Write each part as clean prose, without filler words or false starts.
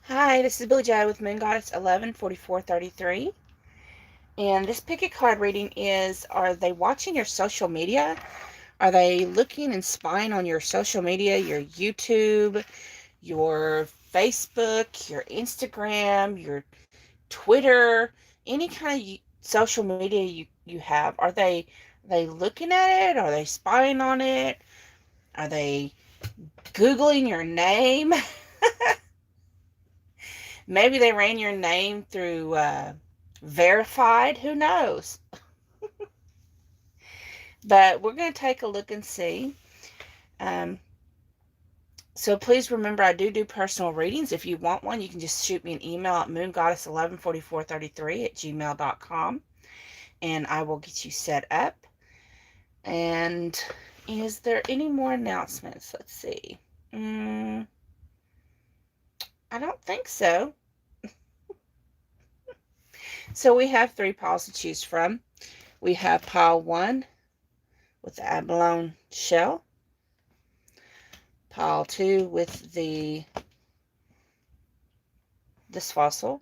Hi, this is Billy Joe with Moon Goddess 114433. And this pick a card reading is, are they watching your social media? Are they looking and spying on your social media, your YouTube, your Facebook, your Instagram, your Twitter, any kind of social media you have? Are they looking at it? Are they spying on it? Are they Googling your name? Maybe they ran your name through verified. Who knows? But we're going to take a look and see. Um, so please remember, I do personal readings. If you want one, you can just shoot me an email at moongoddess114433@gmail.com, and I will get you set up. And is there any more announcements? Let's see. I don't think so. So we have three piles to choose from. We have pile 1 with the abalone shell, pile 2 with this fossil,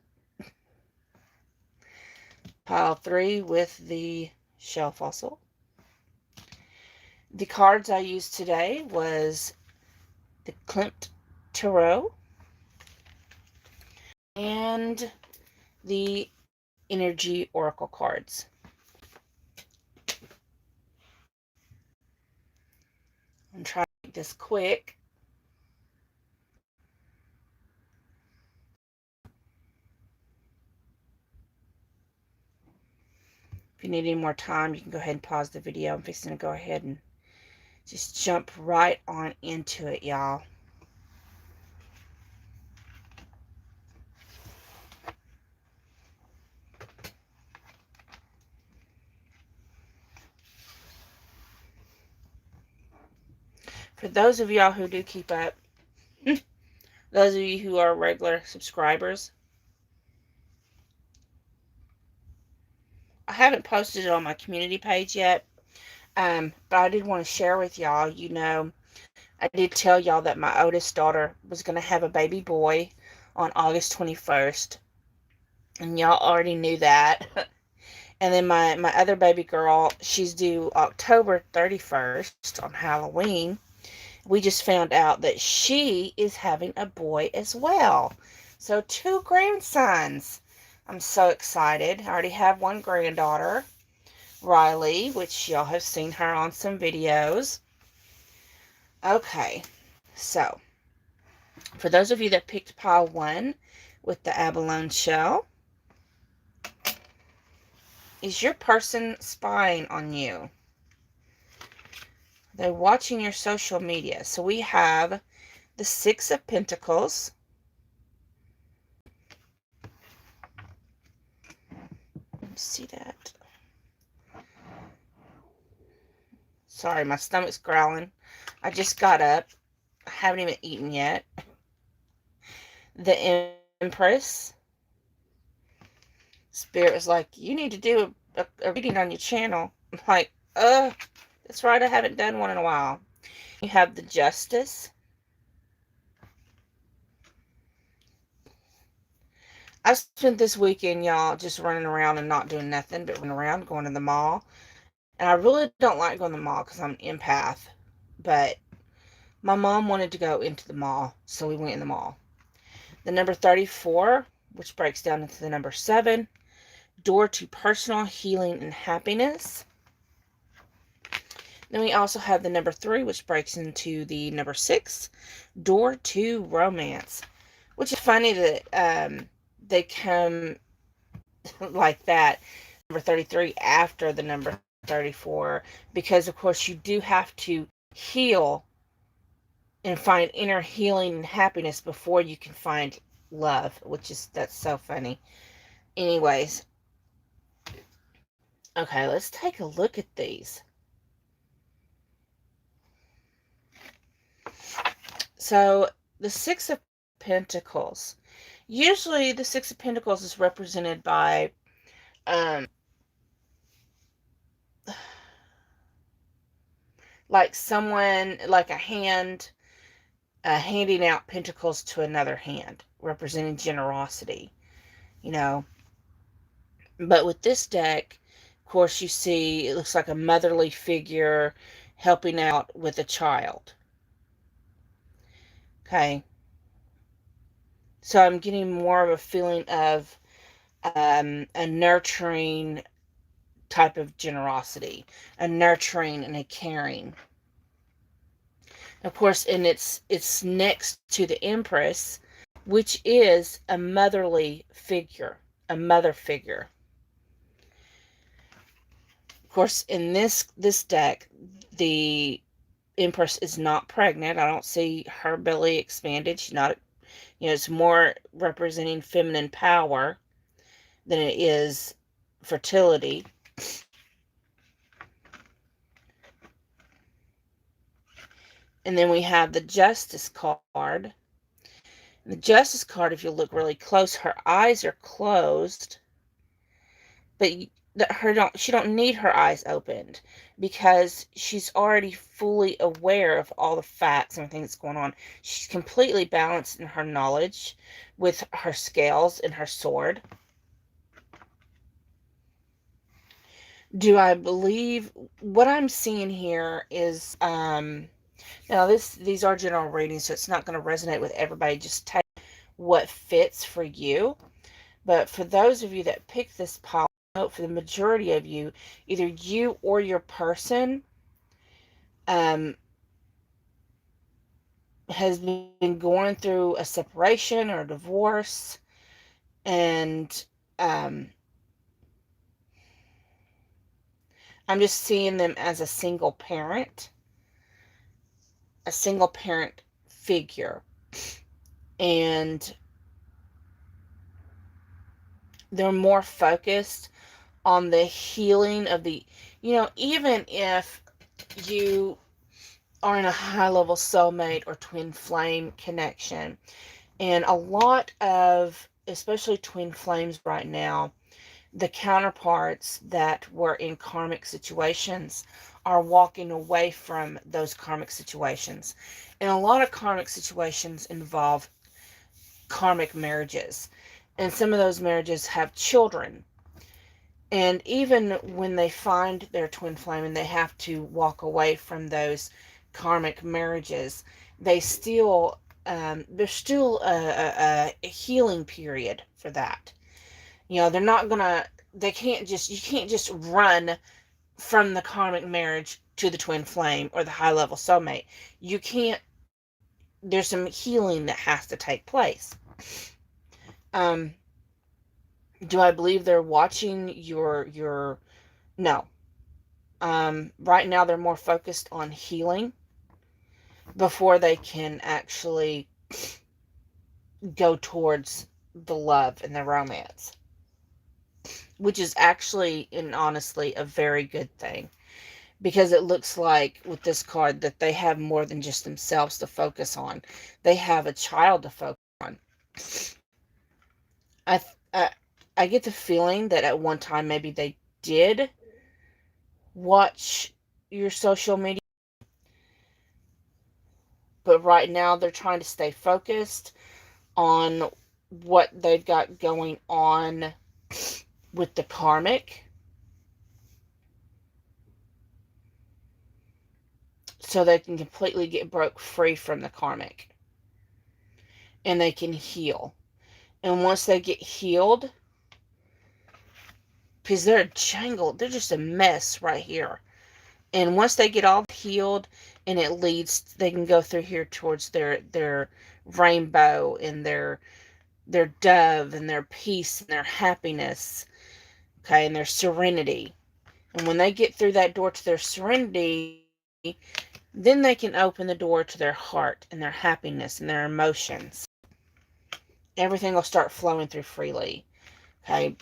pile 3 with the shell fossil. The cards I used today was the Klimt Tarot and the Energy Oracle cards. I'm trying to make this quick. If you need any more time, you can go ahead and pause the video. I'm fixing to go ahead and just jump right on into it, y'all. For those of y'all who do keep up, those of you who are regular subscribers, I haven't posted it on my community page yet, but I did want to share with y'all, I did tell y'all that my oldest daughter was going to have a baby boy on August 21st, and y'all already knew that. And then my other baby girl, she's due October 31st on Halloween. We just found out that she is having a boy as well. So 2 grandsons. I'm so excited. I already have one granddaughter, Riley, which y'all have seen her on some videos. Okay, so for those of you that picked pile 1 with the abalone shell, is your person spying on you? They're watching your social media. So we have the 6 of Pentacles. See that? Sorry, my stomach's growling. I just got up. I haven't even eaten yet. The Empress. Spirit was like, you need to do a reading on your channel. I'm like, that's right, I haven't done one in a while. You have the Justice. I spent this weekend, y'all, just running around and not doing nothing but running around, going to the mall. And I really don't like going to the mall because I'm an empath. But my mom wanted to go into the mall, so we went in the mall. The number 34, which breaks down into the number 7, door to personal healing and happiness. Then we also have the number 3, which breaks into the number 6, door to romance. Which is funny that they come like that, number 33 after the number 34, because of course you do have to heal and find inner healing and happiness before you can find love, that's so funny. Anyways, okay, let's take a look at these. So the 6 of Pentacles, usually the 6 of Pentacles is represented by like someone, like a hand, handing out pentacles to another hand, representing generosity, you know. But with this deck, of course, you see it looks like a motherly figure helping out with a child. Okay. So I'm getting more of a feeling of a nurturing type of generosity, a nurturing and a caring. Of course, and it's next to the Empress, which is a motherly figure, a mother figure. Of course, in this deck, the Empress is not pregnant. I don't see her belly expanded. She's not, it's more representing feminine power than it is fertility. And then we have the Justice card. The Justice card, if you look really close, her eyes are closed, but she don't need her eyes opened because she's already fully aware of all the facts and everything that's going on. She's completely balanced in her knowledge with her scales and her sword. Do I believe what I'm seeing here is now these are general readings, so it's not going to resonate with everybody. Just take what fits for you. But for those of you that pick this pile, for the majority of you, either you or your person has been going through a separation or a divorce, and I'm just seeing them as a single parent figure. And they're more focused on the healing of the, even if you are in a high level soulmate or twin flame connection, and a lot of, especially twin flames right now, the counterparts that were in karmic situations are walking away from those karmic situations. And a lot of karmic situations involve karmic marriages. And some of those marriages have children. And even when they find their twin flame and they have to walk away from those karmic marriages, there's still a healing period for that. They're not gonna, you can't just run from the karmic marriage to the twin flame or the high level soulmate. You can't, there's some healing that has to take place. Do I believe they're watching your no. Right now they're more focused on healing before they can actually go towards the love and the romance, which is actually and honestly a very good thing, because it looks like with this card that they have more than just themselves to focus on. They have a child to focus on. I get the feeling that at one time maybe they did watch your social media, but right now they're trying to stay focused on what they've got going on with the karmic, so they can completely get broke free from the karmic and they can heal. And once they get healed, because they're jangled, they're just a mess right here. And once they get all healed, and it leads, they can go through here towards their rainbow and their dove and their peace and their happiness, okay, and their serenity. And when they get through that door to their serenity, then they can open the door to their heart and their happiness and their emotions. Everything will start flowing through freely. Okay.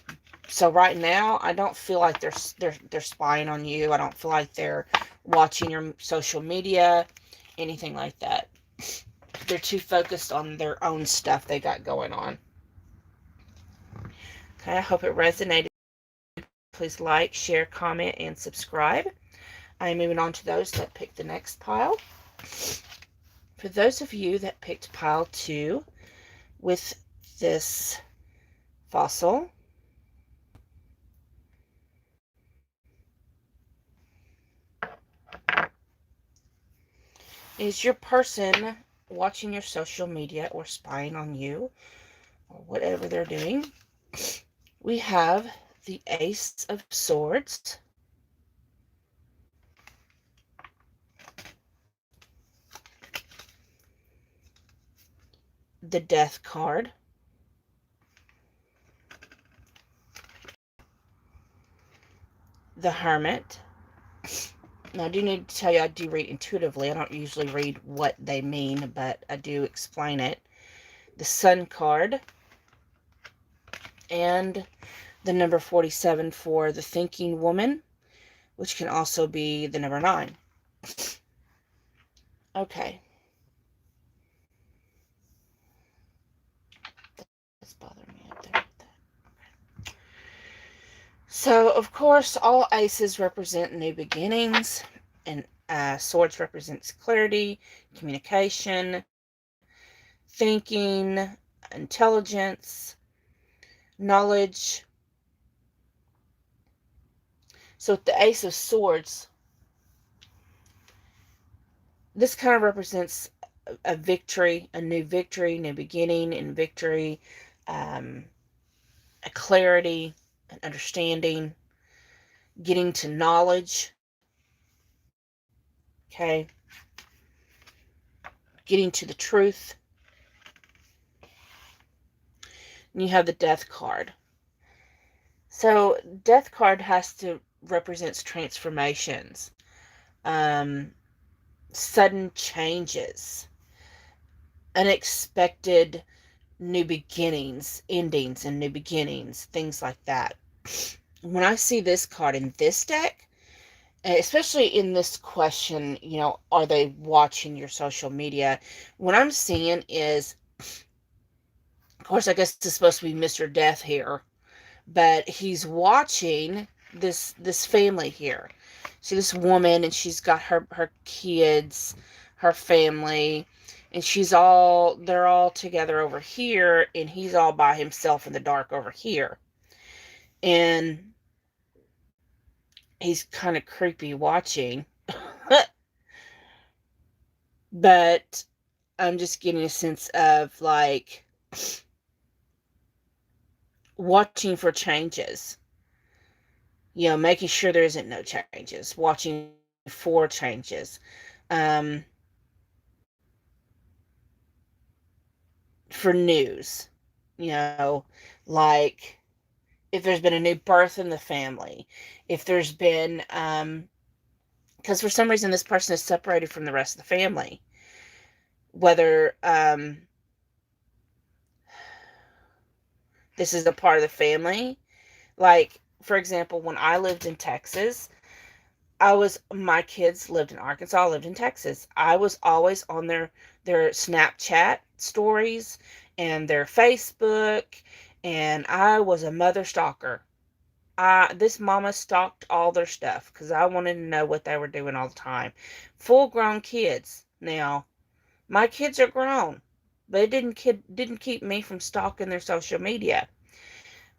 So right now, I don't feel like they're spying on you. I don't feel like they're watching your social media, anything like that. They're too focused on their own stuff they got going on. Okay, I hope it resonated. Please like, share, comment, and subscribe. I am moving on to those that pick the next pile. For those of you that picked pile 2 with this fossil, is your person watching your social media or spying on you or whatever they're doing? We have the Ace of Swords, the Death card, the Hermit. Now, I do need to tell you, I do read intuitively. I don't usually read what they mean, but I do explain it. The Sun card, and the number 47 for the Thinking Woman, which can also be the number 9. Okay. That's bothering me up there. So, of course, all aces represent new beginnings, and swords represents clarity, communication, thinking, intelligence, knowledge. So, with the Ace of Swords, this kind of represents a victory, a new beginning and victory, a clarity, an understanding, getting to knowledge, okay, getting to the truth. And you have the Death card. So, Death card has to represents transformations, sudden changes, unexpected new beginnings, endings and new beginnings, things like that. When I see this card in this deck, especially in this question, are they watching your social media? What I'm seeing is, of course, I guess it's supposed to be Mr. Death here, but he's watching this family here. See this woman, and she's got her kids, her family, and they're all together over here, and he's all by himself in the dark over here. And he's kind of creepy watching. But I'm just getting a sense of like watching for changes. Making sure there isn't no changes, watching for changes. Um, for news, like if there's been a new birth in the family, if there's been, because for some reason this person is separated from the rest of the family, whether this is a part of the family. Like, for example, when I lived in Texas, my kids lived in Arkansas, I lived in Texas. I was always on their Snapchat stories and their Facebook, and I was a mother stalker. This mama stalked all their stuff because I wanted to know what they were doing all the time. Full grown kids. Now, my kids are grown, but it didn't keep me from stalking their social media.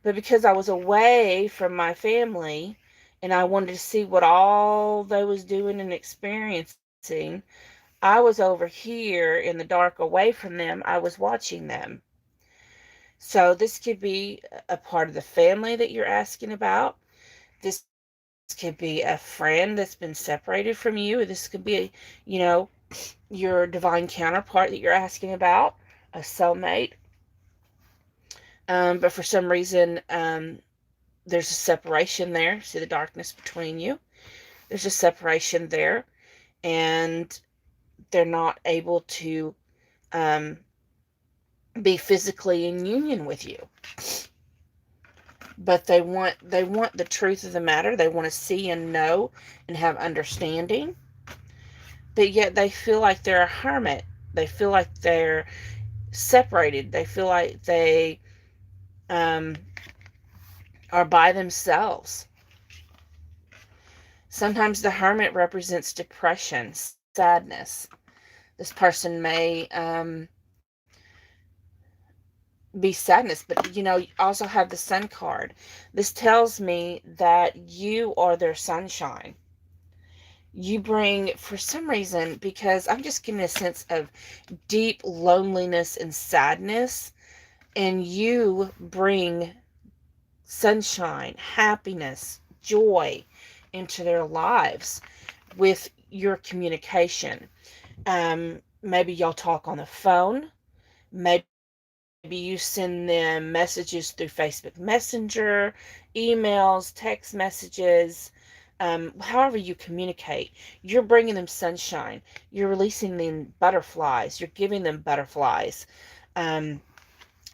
But because I was away from my family and I wanted to see what all they was doing and experiencing, I was over here in the dark away from them. I was watching them. So this could be a part of the family that you're asking about. This could be a friend that's been separated from you. This could be, your divine counterpart that you're asking about, a soulmate. But for some reason, there's a separation there. See the darkness between you? There's a separation there, and they're not able to be physically in union with you. But they want the truth of the matter. They want to see and know and have understanding. But yet they feel like they're a hermit. They feel like they're separated. They feel like they are by themselves. Sometimes the hermit represents depression, sadness. This person may be sadness, but you also have the sun card. This tells me that you are their sunshine. You bring, for some reason, because I'm just getting a sense of deep loneliness and sadness, and you bring sunshine, happiness, joy into their lives with your communication. Maybe y'all talk on the phone. Maybe you send them messages through Facebook Messenger, emails, text messages, however you communicate. You're bringing them sunshine. You're releasing them butterflies. You're giving them butterflies. Um,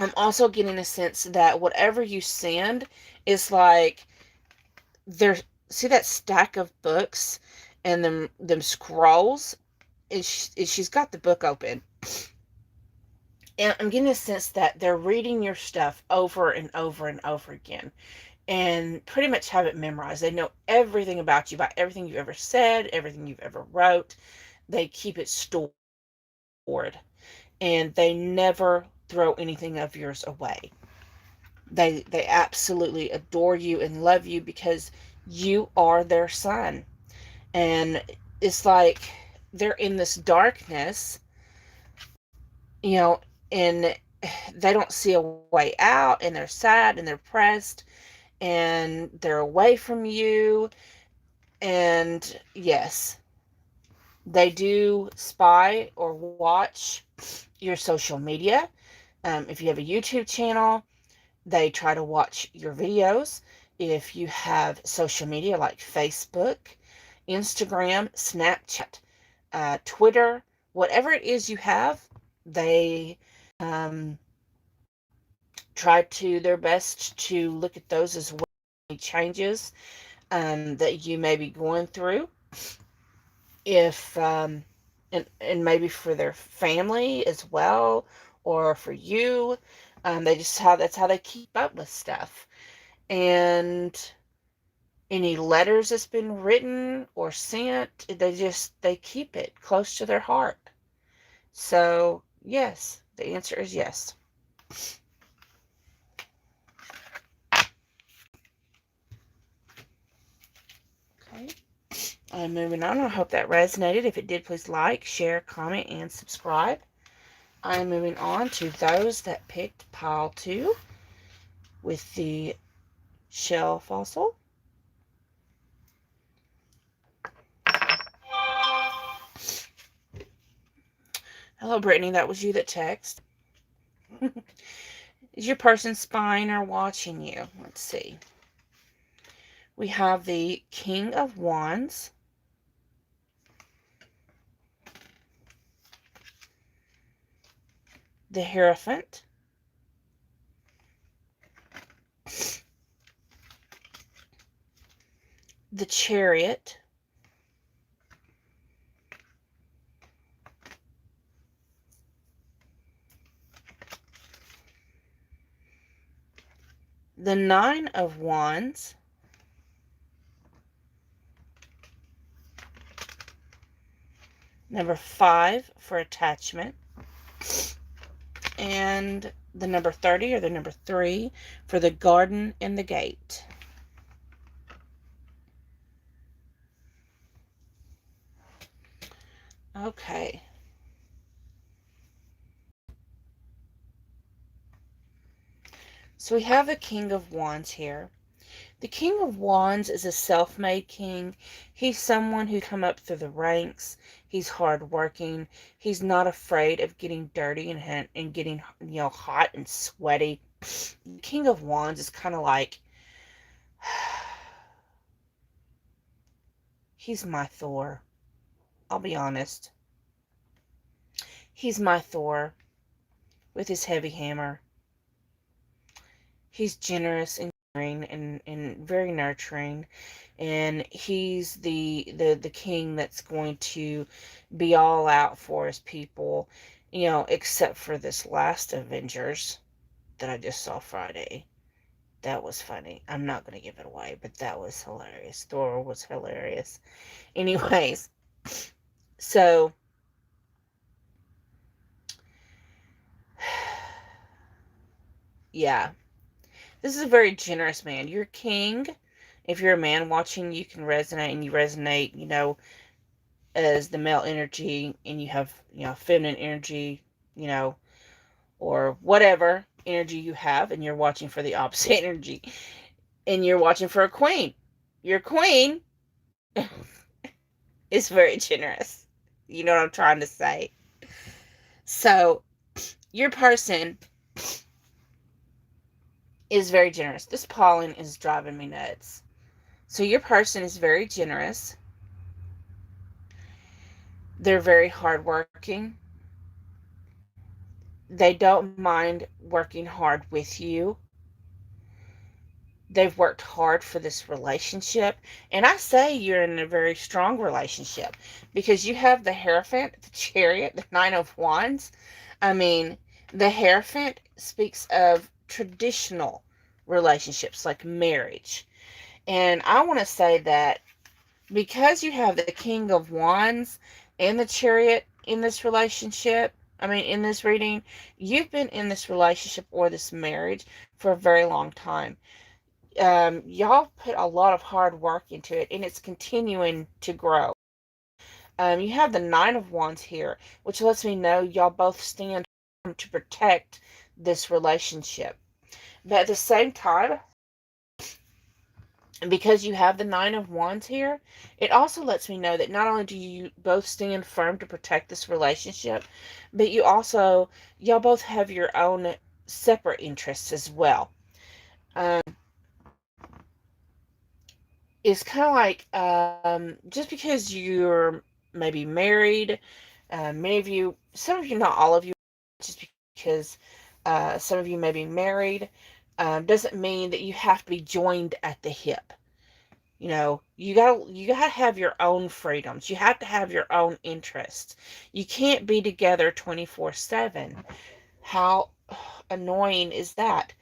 I'm also getting a sense that whatever you send is like, there's, see that stack of books and them scrolls, she's got the book open, and I'm getting a sense that they're reading your stuff over and over and over again, and pretty much have it memorized. They know everything about you, about everything you've ever said, everything you've ever wrote. They keep it stored, and they never throw anything of yours away. They absolutely adore you and love you because you are their son. And it's like they're in this darkness, you know, and they don't see a way out, and they're sad and they're depressed, and they're away from you. And yes, they do spy or watch your social media. If you have a YouTube channel, they try to watch your videos. If you have social media like Facebook, Instagram, Snapchat, Twitter, whatever it is you have, they um, try to their best to look at those as well. Any changes that you may be going through, if and maybe for their family as well, or for you. They just how that's how they keep up with stuff. And any letters that's been written or sent, they keep it close to their heart. So yes, the answer is yes. Okay, I'm moving on. I hope that resonated. If it did, please like, share, comment, and subscribe. I'm moving on to those that picked pile 2 with the shell fossil. Hello, Brittany. That was you that texted. Is your person spying or watching you? Let's see. We have the King of Wands, the Hierophant, the Chariot, the Nine of Wands, number 5 for attachment, and the number 30 or the number 3 for the Garden and the Gate. Okay. So we have the King of Wands here. The King of Wands is a self-made king. He's someone who come up through the ranks. He's hardworking. He's not afraid of getting dirty and getting hot and sweaty. The King of Wands is kind of like, he's my Thor. I'll be honest. He's my Thor with his heavy hammer. He's generous and caring and very nurturing, and he's the king that's going to be all out for his people, except for this last Avengers that I just saw Friday. That was funny. I'm not going to give it away, but that was hilarious. Thor was hilarious. Anyways, so Yeah. This is a very generous man. You're king. If you're a man watching, you can resonate, and you resonate, as the male energy, and you have, feminine energy, you know, or whatever energy you have, and you're watching for the opposite energy, and you're watching for a queen. Your queen is very generous. You know what I'm trying to say? So, your person is very generous. This pollen is driving me nuts. So, your person is very generous. They're very hardworking. They don't mind working hard with you. They've worked hard for this relationship. And I say you're in a very strong relationship because you have the Hierophant, the Chariot, the Nine of Wands. I mean, the Hierophant speaks of traditional relationships like marriage. And I want to say that because you have the King of Wands and the Chariot in this relationship, in this reading, you've been in this relationship or this marriage for a very long time. Y'all put a lot of hard work into it, and it's continuing to grow. You have the Nine of Wands here, which lets me know y'all both stand to protect this relationship. But at the same time, because you have the Nine of Wands here, it also lets me know that not only do you both stand firm to protect this relationship, but y'all both have your own separate interests as well. Um, it's kind of like just because you're maybe married, many of you, some of you, not all of you, just because some of you may be married, doesn't mean that you have to be joined at the hip. You gotta have your own freedoms. You have to have your own interests. You can't be together 24/7. How annoying is that?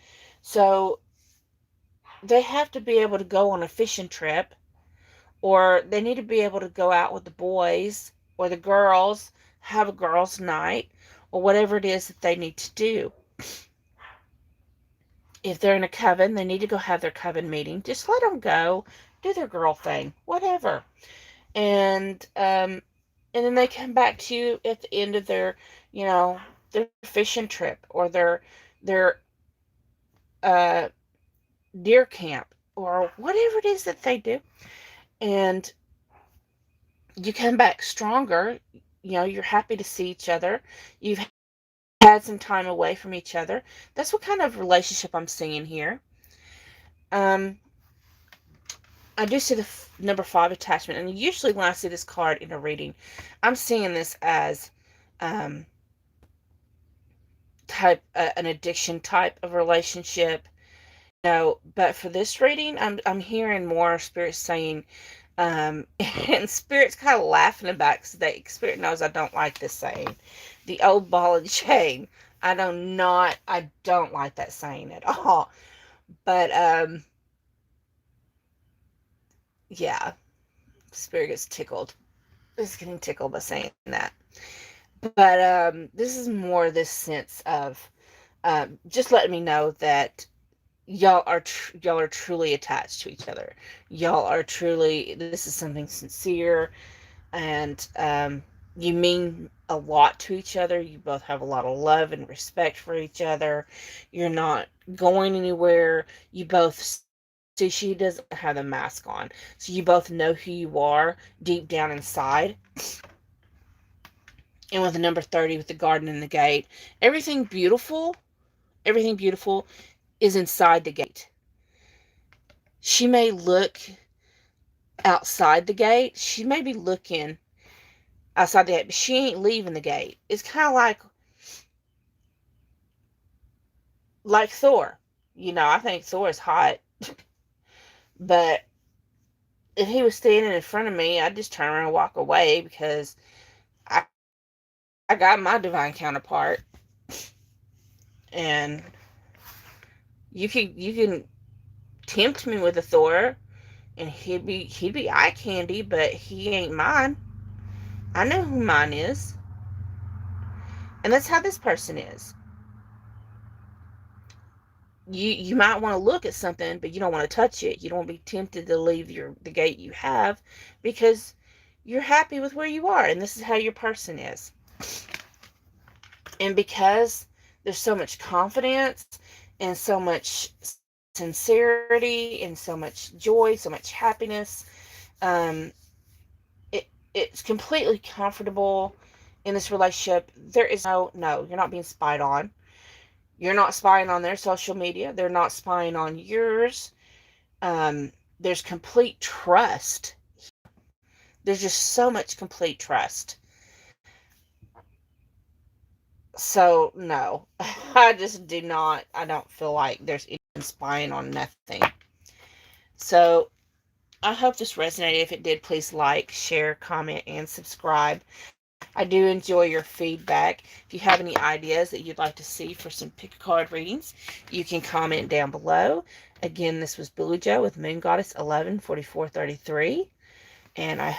So they have to be able to go on a fishing trip, or they need to be able to go out with the boys or the girls, have a girls' night, or whatever it is that they need to do. If they're in a coven, they need to go have their coven meeting. Just let them go, do their girl thing, whatever. And then they come back to you at the end of their fishing trip, or their uh deer camp, or whatever it is that they do, and you come back stronger. You're happy to see each other. You've had some time away from each other. That's what kind of relationship I'm seeing here. um I do see the number 5 attachment, and usually when I see this card in a reading, I'm seeing this as um an addiction type of relationship. But for this reading, I'm hearing more spirit saying, and spirit's kind of laughing about it, because spirit knows I don't like this saying, the old ball and chain. I don't like that saying at all. But yeah, spirit gets tickled. It's getting tickled by saying that. But this is more this sense of just letting me know that y'all are truly attached to each other. Y'all are truly, this is something sincere, and you mean a lot to each other. You both have a lot of love and respect for each other. You're not going anywhere. You both see, she doesn't have the mask on, so you both know who you are deep down inside. And with the number 30, with the garden and the gate, everything beautiful, everything beautiful is inside the gate. She may look outside the gate. She may be looking outside the gate, but she ain't leaving the gate. It's kind of like Thor. I think Thor is hot, but if he was standing in front of me, I'd just turn around and walk away, because I I got my divine counterpart, and you can tempt me with a Thor, and he'd be eye candy, but he ain't mine. I know who mine is, and that's how this person is. you might want to look at something, but you don't want to touch it. You don't want to be tempted to leave the gate you have, because you're happy with where you are, and this is how your person is. And because there's so much confidence and so much sincerity and so much joy, so much happiness, um, it's completely comfortable in this relationship. There is no, you're not being spied on. You're not spying on their social media. They're not spying on yours. There's complete trust. There's just so much complete trust. So, no, I just do not, I don't feel like there's anyone spying on nothing. So, I hope this resonated. If it did, please like, share, comment, and subscribe. I do enjoy your feedback. If you have any ideas that you'd like to see for some pick a card readings, you can comment down below. Again, this was Billy Joe with Moon Goddess 114433, and I hope